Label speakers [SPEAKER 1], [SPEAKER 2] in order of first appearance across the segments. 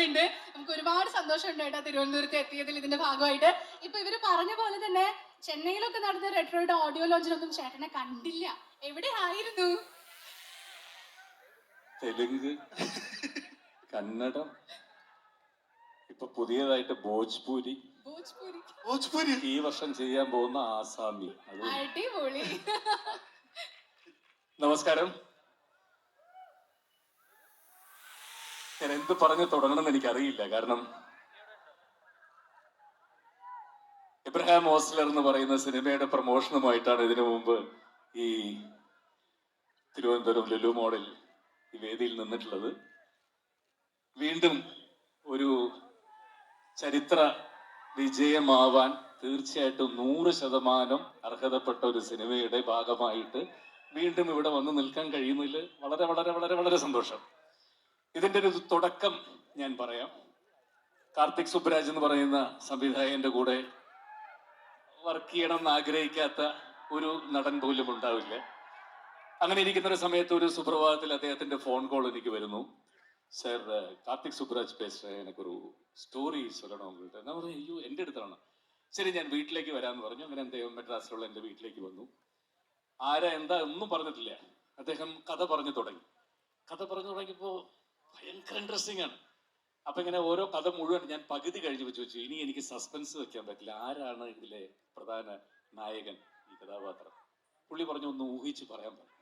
[SPEAKER 1] ഓർമ്മയുണ്ട്. നമുക്ക് ഒരുപാട് സന്തോഷമുണ്ട് കേട്ടോ തിരുവനന്തപുരത്ത് എത്തിയതിൽ ഇതിന്റെ ഭാഗമായിട്ട്. ഇപ്പൊ ഇവര് പറഞ്ഞ പോലെ തന്നെ ചെന്നൈയിലൊക്കെ നടന്ന റെട്രോയുടെ ഓഡിയോ ലോഞ്ചിലൊന്നും ചേട്ടനെ കണ്ടില്ല. എവിടെയായിരുന്നു?
[SPEAKER 2] തെലുങ്ക്, കന്നഡം, ഇപ്പൊ പുതിയതായിട്ട് ഭോജ്പൂരി, ഈ വർഷം ചെയ്യാൻ പോകുന്ന ആസാമി.
[SPEAKER 1] അടിപൊളി.
[SPEAKER 2] നമസ്കാരം. ഞാൻ എന്ത് പറഞ്ഞു തുടങ്ങണമെന്ന് എനിക്കറിയില്ല. കാരണം എബ്രഹാം ഓസ്ലർ എന്ന് പറയുന്ന സിനിമയുടെ പ്രമോഷനുമായിട്ടാണ് ഇതിനു മുമ്പ് ഈ തിരുവനന്തപുരം ലുലു മോഡൽ ഈ വേദിയിൽ നിന്നിട്ടുള്ളത്. വീണ്ടും ഒരു ചരിത്ര വിജയമാവാൻ തീർച്ചയായിട്ടും 100% അർഹതപ്പെട്ട ഒരു സിനിമയുടെ ഭാഗമായിട്ട് വീണ്ടും ഇവിടെ വന്ന് നിൽക്കാൻ കഴിയുന്നതിൽ വളരെ വളരെ വളരെ വളരെ സന്തോഷം. ഇതിന്റെ ഒരു തുടക്കം ഞാൻ പറയാം. കാർത്തിക് സുബ്രാജ് എന്ന് പറയുന്ന സംവിധായകന്റെ കൂടെ വർക്ക് ചെയ്യണം എന്ന് ആഗ്രഹിക്കാത്ത ഒരു നടൻ പോലും ഉണ്ടാവില്ല. അങ്ങനെ ഇരിക്കുന്ന ഒരു സമയത്ത് ഒരു സുപ്രഭാതത്തിൽ അദ്ദേഹത്തിന്റെ ഫോൺ കോൾ എനിക്ക് വരുന്നു. സാർ, കാർത്തിക് സുബ്രാജ് പേசுறேன், എനിക്കൊരു സ്റ്റോറി சொல்லணும் ഉங்கள்கிட்ட. ഞാൻ പറഞ്ഞു, അയ്യോ എൻ്റെ അടുത്താണ്. ശരി, ഞാൻ വീട്ടിലേക്ക് വരാമെന്ന് പറഞ്ഞു. അങ്ങനെ അദ്ദേഹം മദ്രാസിലുള്ള എൻ്റെ വീട്ടിലേക്ക് വന്നു. ആരാ എന്താ ഒന്നും പറഞ്ഞിട്ടില്ല. അദ്ദേഹം കഥ പറഞ്ഞു തുടങ്ങി. കഥ പറഞ്ഞു തുടങ്ങിയപ്പോൾ ഭയങ്കര ഇൻട്രസ്റ്റിംഗ് ആണ്. അപ്പൊ ഇങ്ങനെ ഓരോ കഥ മുഴുവൻ ഞാൻ പകുതി കഴിഞ്ഞ് വെച്ചു. ഇനി എനിക്ക് സസ്പെൻസ് വെക്കാൻ പറ്റില്ല, ആരാണ് ഇതിലെ പ്രധാന നായകൻ, ഈ കഥാപാത്രം. പുള്ളി പറഞ്ഞു, ഒന്ന് ഊഹിച്ച് പറയാൻ പറഞ്ഞു.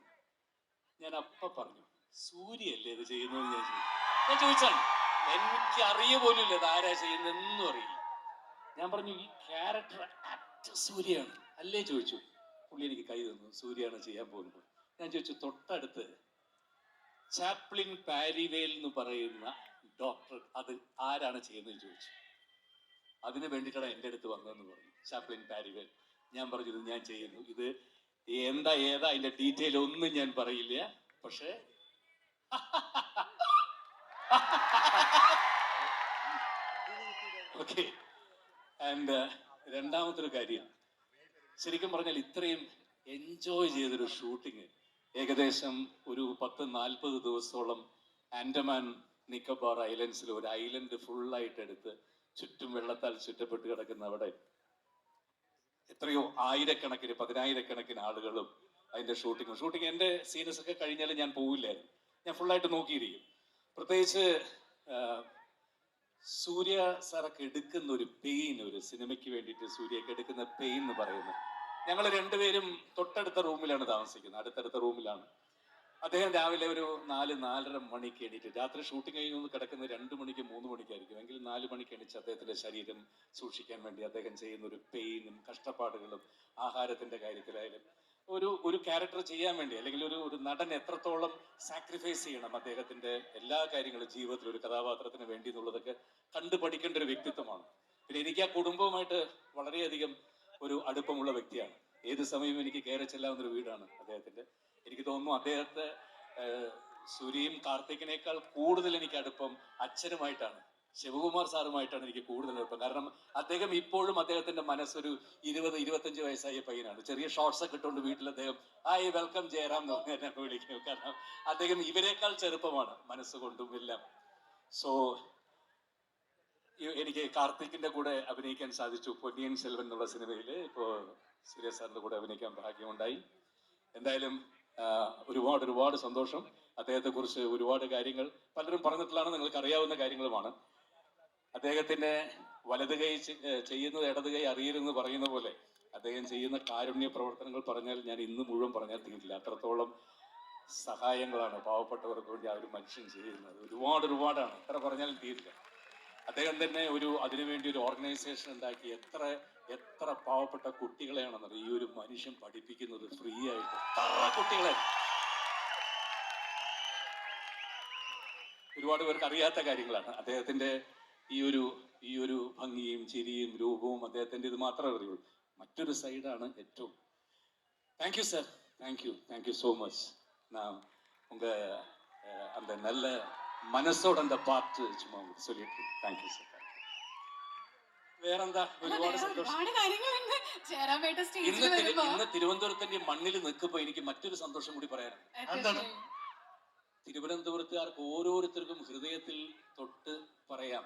[SPEAKER 2] ഞാൻ അപ്പ പറഞ്ഞു, സൂര്യയല്ലേ ഇത് ചെയ്യുന്നത്. ഞാൻ ചോദിച്ചാണ്, എനിക്ക് അറിയ പോലും ഇല്ല ഇത് ആരാ ചെയ്യുന്നതെന്നും അറിയില്ല. ഞാൻ പറഞ്ഞു, ഈ ക്യാരക്ടർ ആക്ടർ സൂര്യയാണ് അല്ലേ ചോദിച്ചു. പുള്ളി എനിക്ക് കൈ തന്നു, സൂര്യയാണ് ചെയ്യാൻ പോകുന്നത്. ഞാൻ ചോദിച്ചു, തൊട്ടടുത്ത് ചാപ്ലിൻ പാരിവേൽ എന്ന് പറയുന്ന ഡോക്ടർ, അത് ആരാണ് ചെയ്യുന്നത് ചോദിച്ചു. അതിന് വേണ്ടിയിട്ടാണ് എൻ്റെ അടുത്ത് വന്നതെന്ന് പറഞ്ഞു, ചാപ്ലിൻ പാരിവേൽ. ഞാൻ പറഞ്ഞു, ഇത് ഞാൻ ചെയ്യുന്നു. ഇത് എന്താ ഏതാ അതിന്റെ ഡീറ്റെയിൽ ഒന്നും ഞാൻ പറയില്ല. പക്ഷേ ഓക്കെ. ആൻഡ് രണ്ടാമത്തെ ഒരു കാര്യം, ശരിക്കും പറഞ്ഞാൽ ഇത്രയും എൻജോയ് ചെയ്തൊരു ഷൂട്ടിങ് ഏകദേശം ഒരു 10-40 ദിവസത്തോളം ആൻഡമാൻ നിക്കോബാർ ഐലൻഡ്സിൽ ഒരു ഐലൻഡ് ഫുള്ളായിട്ട് എടുത്ത് ചുറ്റും വെള്ളത്താൽ ചുറ്റപ്പെട്ട് കിടക്കുന്ന അവിടെ എത്രയോ ആയിരക്കണക്കിന് 10,000-കണക്കിന് ആളുകളും അതിന്റെ ഷൂട്ടിങ് എൻ്റെ സീനസ് ഒക്കെ കഴിഞ്ഞാൽ ഞാൻ പോവില്ലായിരുന്നു. ഞാൻ ഫുള്ളായിട്ട് നോക്കിയിരിക്കും. പ്രത്യേകിച്ച് സൂര്യ സാറൊക്കെ എടുക്കുന്ന ഒരു പെയിൻ, ഒരു സിനിമയ്ക്ക് വേണ്ടിയിട്ട് സൂര്യക്ക് എടുക്കുന്ന പെയിൻ എന്ന് പറയുന്നത്, ഞങ്ങൾ രണ്ടുപേരും തൊട്ടടുത്ത റൂമിലാണ് താമസിക്കുന്നത്, അടുത്തടുത്ത റൂമിലാണ്. അദ്ദേഹം രാവിലെ ഒരു 4-4:30 മണിക്ക് എണീറ്റ്, രാത്രി ഷൂട്ടിംഗ് കഴിഞ്ഞ് കിടക്കുന്നത് 2 മണിക്ക് 3 മണിക്കായിരിക്കും, എങ്കിൽ 4 മണിക്ക് എണീച്ച് അദ്ദേഹത്തിന്റെ ശരീരം സൂക്ഷിക്കാൻ വേണ്ടി അദ്ദേഹം ചെയ്യുന്ന ഒരു പെയിനും കഷ്ടപ്പാടുകളും, ആഹാരത്തിന്റെ കാര്യത്തിലായാലും ഒരു ക്യാരക്ടർ ചെയ്യാൻ വേണ്ടി, അല്ലെങ്കിൽ ഒരു നടൻ എത്രത്തോളം സാക്രിഫൈസ് ചെയ്യണം അദ്ദേഹത്തിന്റെ എല്ലാ കാര്യങ്ങളും ജീവിതത്തിൽ ഒരു കഥാപാത്രത്തിന് വേണ്ടി എന്നുള്ളതൊക്കെ കണ്ടു പഠിക്കേണ്ട ഒരു വ്യക്തിത്വമാണ്. പിന്നെ എനിക്ക് ആ കുടുംബവുമായിട്ട് വളരെയധികം ഒരു അടുപ്പമുള്ള വ്യക്തിയാണ്. ഏത് സമയവും എനിക്ക് കയറി ചെല്ലാവുന്ന ഒരു വീടാണ് അദ്ദേഹത്തിന്റെ. എനിക്ക് തോന്നുന്നു അദ്ദേഹത്തെ സൂര്യയും കാർത്തികിനേക്കാൾ കൂടുതൽ എനിക്ക് അടുപ്പം അച്ഛനുമായിട്ടാണ്, ശിവകുമാർ സാറുമായിട്ടാണ് എനിക്ക് കൂടുതൽ അടുപ്പം. കാരണം അദ്ദേഹം ഇപ്പോഴും അദ്ദേഹത്തിന്റെ മനസ്സൊരു 20-25 വയസ്സായ പയ്യനാണ്. ചെറിയ ഷോർട്സ് ഒക്കെ ഇട്ടുകൊണ്ട് വീട്ടിൽ അദ്ദേഹം ഹായ് വെൽക്കം ജയറാം എന്ന് പറഞ്ഞ് എന്നെ വിളിക്കും. കാരണം അദ്ദേഹം ഇവരെക്കാൾ ചെറുപ്പമാണ് മനസ്സുകൊണ്ടും എല്ലാം. സോ എനിക്ക് കാർത്തിക്കിന്റെ കൂടെ അഭിനയിക്കാൻ സാധിച്ചു പൊന്നിയൻ സെൽവൻ എന്നുള്ള സിനിമയില്. ഇപ്പോ സൂര്യ സാറിന്റെ കൂടെ അഭിനയിക്കാൻ ഭാഗ്യമുണ്ടായി. എന്തായാലും ഒരുപാട് സന്തോഷം. അദ്ദേഹത്തെ കുറിച്ച് ഒരുപാട് കാര്യങ്ങൾ പലരും പറഞ്ഞിട്ടുള്ളതാണ്, നിങ്ങൾക്ക് അറിയാവുന്ന കാര്യങ്ങളുമാണ്. അദ്ദേഹത്തിന്റെ വലത് കൈ ചെയ്യുന്നത് ഇടത് കൈ അറിയരുതെന്ന് പറയുന്ന പോലെ അദ്ദേഹം ചെയ്യുന്ന കാരുണ്യ പ്രവർത്തനങ്ങൾ പറഞ്ഞാൽ ഞാൻ ഇന്ന് മുഴുവൻ പറഞ്ഞാൽ തീരില്ല. അത്രത്തോളം സഹായങ്ങളാണ് പാവപ്പെട്ടവർക്ക് വേണ്ടി ആ ഒരു മനുഷ്യൻ ചെയ്യുന്നത്. ഒരുപാടാണ്, എത്ര പറഞ്ഞാലും തീരില്ല. അദ്ദേഹം തന്നെ അതിനുവേണ്ടി ഒരു ഓർഗനൈസേഷൻ ഉണ്ടാക്കി എത്ര പാവപ്പെട്ട കുട്ടികളെയാണെന്നത് ഈ ഒരു മനുഷ്യൻ പഠിപ്പിക്കുന്നത് ഫ്രീ ആയിട്ട്. എത്ര കുട്ടികളെ, ഒരുപാട് പേർക്ക് അറിയാത്ത കാര്യങ്ങളാണ്. അദ്ദേഹത്തിന്റെ ഈ ഒരു ഭംഗിയും ചിരിയും രൂപവും അദ്ദേഹത്തിന്റെ ഇത് മാത്രമേ അറിയുള്ളൂ. മറ്റൊരു സൈഡാണ് ഏറ്റവും. Thank you sir, thank you so much. நான் உங்க அந்த நல்ல മനസ്സോടെ அந்த പാർട്ട് ചുമ്മാ சொல்லிட்டு താങ്ക് യു സാർ. വേറെന്താ, ഒരുപാട് സന്തോഷം. ഇന്ന് തിരുവനന്തപുരത്തിന്റെ മണ്ണിൽ നിൽക്കുമ്പോ എനിക്ക് മറ്റൊരു സന്തോഷം കൂടി പറയാനുണ്ട്.
[SPEAKER 1] എന്താണ്?
[SPEAKER 2] തിരുവനന്തപുരത്തുകാർക്ക് ഓരോരുത്തർക്കും ഹൃദയത്തിൽ തൊട്ട് പറയാം,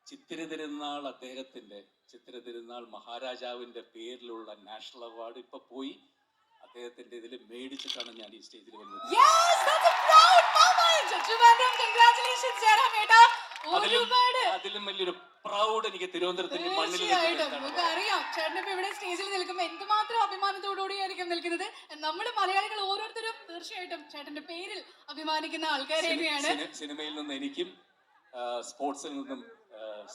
[SPEAKER 2] ചിത്തിര തിരുനാൾ അദ്ദേഹത്തിന്റെ, ചിത്തിര തിരുനാൾ മഹാരാജാവിന്റെ പേരിലുള്ള നാഷണൽ അവാർഡ് ഇപ്പൊ പോയി അദ്ദേഹത്തിന്റെ ഇതിൽ മേടിച്ചിട്ടാണ് ഞാൻ ഈ സ്റ്റേജിൽ വന്നത്.
[SPEAKER 1] Yes, that's a proud moment. Trivandrum, congratulations, ജയറാമേട്ടാ. ഒരുപാട്
[SPEAKER 2] അതിലും വലിയൊരു പ്രൗഡ് എനിക്ക് തിരുവനന്തപുരത്തിന്റെ മണ്ണിൽ
[SPEAKER 1] തീർച്ചയായിട്ടും നമുക്ക് അറിയാം ചേട്ടൻ ഇപ്പൊ ഇവിടെ സ്റ്റേജിൽ നിൽക്കുമ്പോൾ എന്തുമാത്രം അഭിമാനത്തോടുകൂടിയായിരിക്കും നിൽക്കുന്നത്. നമ്മൾ മലയാളികൾ ഓരോരുത്തരും തീർച്ചയായിട്ടും ചേട്ടന്റെ പേരിൽ അഭിമാനിക്കുന്ന ആൾക്കാർ തന്നെയാണ്.
[SPEAKER 2] സിനിമയിൽ നിന്ന് എനിക്കും സ്പോർട്സിൽ നിന്നും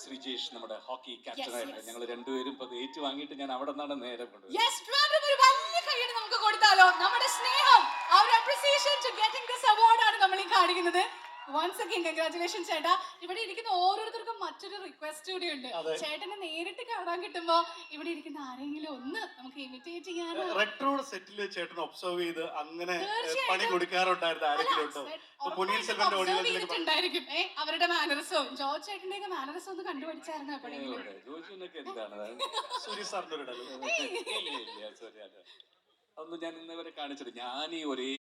[SPEAKER 2] ശ്രീജേഷ് നമ്മുടെ ഹോക്കി ക്യാപ്റ്റനായിട്ട് ഞങ്ങൾ രണ്ടുപേരും ഇപ്പൊ ഏറ്റു വാങ്ങിയിട്ട് ഞാൻ അവിടെ നിന്നാണ് നേരെ കൊണ്ടുപോയത്.
[SPEAKER 1] Yes, Trivandrum, ഒരു വലിയ കൈയ്യടി നമുക്ക് കൊടുത്താലോ? നമ്മുടെ സ്നേഹം, our appreciation to getting this award ആണ് നമ്മൾ ഈ കാണിക്കുന്നത്. Once again, congratulations ചേട്ടാ. ഇവിടെ ഇരിക്കുന്ന ഓരോരുത്തർക്കും മറ്റൊരു റിക്വസ്റ്റ് കൂടി ഉണ്ട്. ചേട്ടനെ നേരിട്ട് കാണാൻ കിട്ടുമ്പോ ഇവിടെ ഇരിക്കുന്ന ആരെങ്കിലും ഒന്ന് നമുക്ക് ഇമിറ്റേറ്റ് ചെയ്യാനോ?
[SPEAKER 3] റെട്രോഡ് സെറ്റിൽ ചേട്ടൻ ഒബ്സർവ് ചെയ്ത് അങ്ങനെ പണി കൊടുക്കാറുണ്ടായിരുന്നു ആരെങ്കിലും ഉണ്ടോ? പൊന്നിയിൻ സെൽവന്റെ ഓഡിയോയിലേക്ക്
[SPEAKER 1] ഉണ്ടായിരിക്കും അവരുടെ മാനറിസവും. ജോർജ് ചേട്ടന്റെ മാനറിസം ഒന്ന് കണ്ടുപിടിച്ചായിരുന്നു എപ്പോഴെങ്കിലും?
[SPEAKER 2] ജോജിനൊക്കെ എന്താണ്
[SPEAKER 3] സൂര്യ സാറിന്റെ ഒരു
[SPEAKER 2] അതൊന്നും ഞാൻ ഇന്നവരെ കാണിച്ചിട്ട് ഞാൻ ഈ ഒരേ